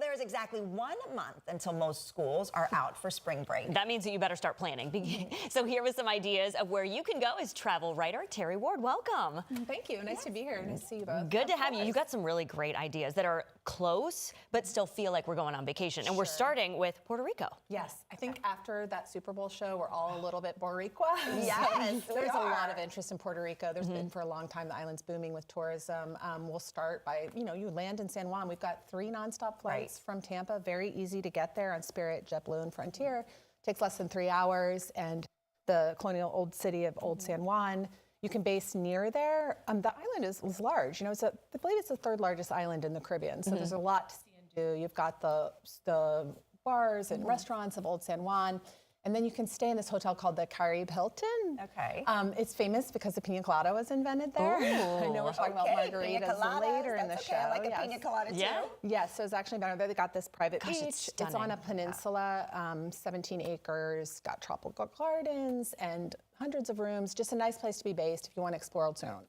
There's exactly 1 month until most schools are out for spring break. That means that you better start planning. So here with some ideas of where you can go is travel writer Terry Ward. Welcome. Thank you. Nice to be here. Nice to see you both. Good to have you. You got some really great ideas that are close, but still feel like we're going on vacation. And we're starting with Puerto Rico. Yes. I think after that Super Bowl show, we're all a little bit Boricua. Yes, There's a lot of interest in Puerto Rico. There's been for a long time. The island's booming with tourism. We'll start by, you land in San Juan. We've got 3 nonstop flights from Tampa. Very easy to get there on Spirit, JetBlue, and Frontier. Takes less than 3 hours. And the colonial old city of Old San Juan. You can base near there. The island is large. I believe it's the 3rd largest island in the Caribbean. So there's a lot to see and do. You've got the bars and restaurants of Old San Juan. And then you can stay in this hotel called the Caribe Hilton. Okay. It's famous because the pina colada was invented there. I know we're talking about margaritas later in the show. I like a pina colada too. Yes, so it's actually better. They got this private beach. It's on a peninsula, 17 acres, got tropical gardens and hundreds of rooms. Just a nice place to be based if you want to explore Old San Juan.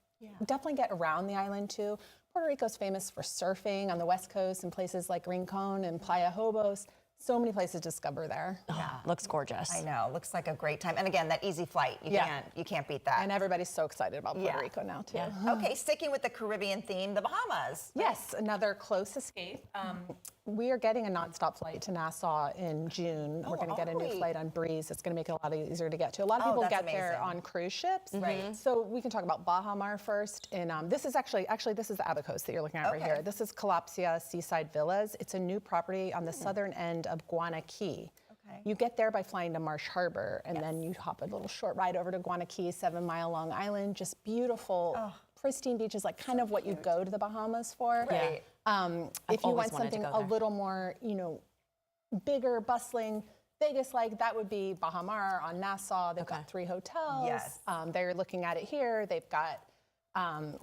Definitely get around the island too. Puerto Rico's famous for surfing on the West Coast and places like Rincon and Playa Hobos. So many places to discover there. Looks gorgeous. I know. Looks like a great time. And again, that easy flight. You can't beat that. And everybody's so excited about Puerto Rico now too. Okay, sticking with the Caribbean theme, the Bahamas. Yes, another close escape. We are getting a nonstop flight to Nassau in June. We're going to get a new flight on Breeze. It's going to make it a lot easier to get to. A lot of people get there on cruise ships. Right. So we can talk about Baha Mar first. And this is actually this is the Abacos that you're looking at right here. This is Calapsia Seaside Villas. It's a new property on the southern end of Guanaqui. You get there by flying to Marsh Harbor, and then you hop a little short ride over to Guanaqui, 7-mile-long island. Just beautiful, pristine beaches, like kind of what you go to the Bahamas for. Right. If you want something a little more, bigger, bustling, Vegas-like, that would be Baha Mar on Nassau. They've got 3 hotels. Yes. They're looking at it here. They've got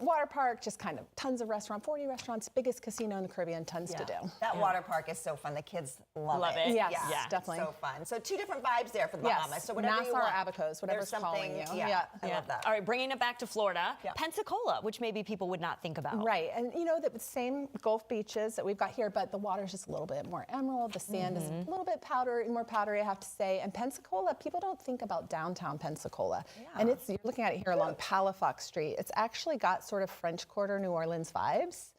water park, just kind of tons of restaurants, 40 restaurants, biggest casino in the Caribbean, tons to do. That water park is so fun. The kids love it. Yes, definitely. So fun. So 2 different vibes there for the Bahamas. So whatever Nassau you want. or Abacos, whatever's calling you. I love that. All right, bringing it back to Florida, Pensacola, which maybe people would not think about. Right, and the same Gulf beaches that we've got here, but the water's just a little bit more emerald. The sand is a little bit more powdery, I have to say. And Pensacola, people don't think about downtown Pensacola. And you're looking at it here along Palafox Street. It's actually got sort of French Quarter, New Orleans vibes.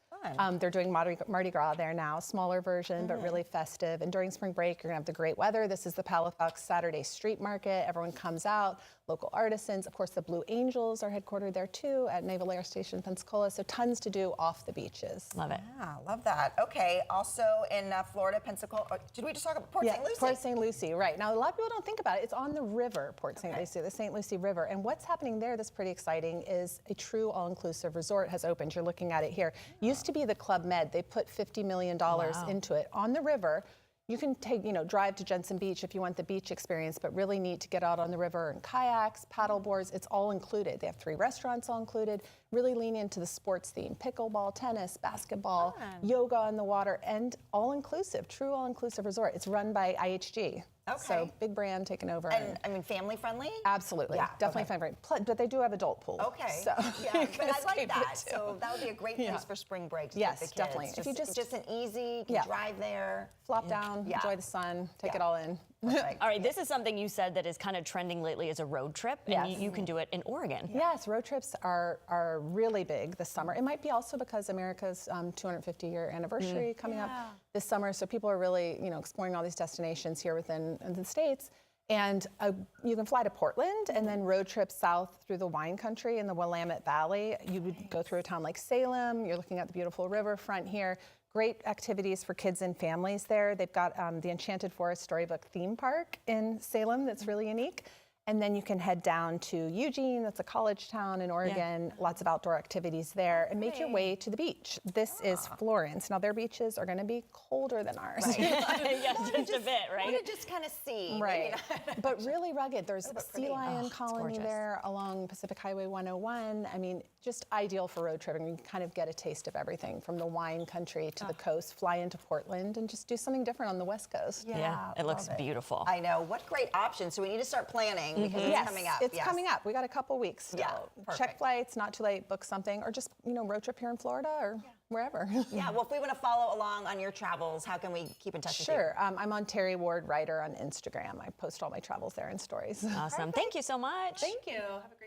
They're doing Mardi Gras there now, smaller version, but really festive. And during spring break, you're gonna have the great weather. This is the Palafox Saturday Street Market. Everyone comes out, local artisans. Of course, the Blue Angels are headquartered there too at Naval Air Station, Pensacola. So tons to do off the beaches. Love it. Yeah, love that. Okay, also in Florida, Pensacola, did we just talk about Port St. Lucie? Port St. Lucie, right. Now, a lot of people don't think about it. It's on the river, Port St. Lucie, the St. Lucie River. And what's happening there that's pretty exciting is a true all-inclusive resort has opened. You're looking at it here. Used to be the Club Med. They put $50 million into it on the river. You can drive to Jensen Beach if you want the beach experience, but really neat to get out on the river and kayaks, paddle boards. It's all included. They have 3 restaurants all included. Really lean into the sports theme: pickleball, tennis, basketball, yoga on the water, and all-inclusive, true all-inclusive resort. It's run by IHG. Okay. So big brand taking over. And I mean, family friendly? Absolutely. Definitely family friendly. But they do have adult pool. Okay. So but I like that. So that would be a great place for spring break to take the kids. Definitely. If you just an easy, you can drive there. Flop down, enjoy the sun, take it all in. All right, this is something you said that is kind of trending lately as a road trip, and you can do it in Oregon. Yes, road trips are really big this summer. It might be also because America's 250-year anniversary coming up this summer, so people are really exploring all these destinations here within the States. And you can fly to Portland and then road trip south through the wine country in the Willamette Valley. You would go through a town like Salem. You're looking at the beautiful riverfront here. Great activities for kids and families there. They've got the Enchanted Forest Storybook theme park in Salem that's really unique. And then you can head down to Eugene, that's a college town in Oregon, lots of outdoor activities there, and make your way to the beach. This is Florence. Now, their beaches are going to be colder than ours. Just a bit, right? You just kind of see. Right. But really rugged. There's a sea lion colony there along Pacific Highway 101. I mean, just ideal for road tripping. You can kind of get a taste of everything from the wine country to the coast, fly into Portland, and just do something different on the West Coast. Yeah, it looks beautiful. I know. What great options. So we need to start planning because it's coming up. It's coming up. We got a couple weeks still. Check flights, not too late, book something, or just, road trip here in Florida or wherever. Yeah, well, if we want to follow along on your travels, how can we keep in touch with you? Sure. I'm on Terry Ward Writer on Instagram. I post all my travels there and stories. Awesome. Thank you so much. Thank you. Have a great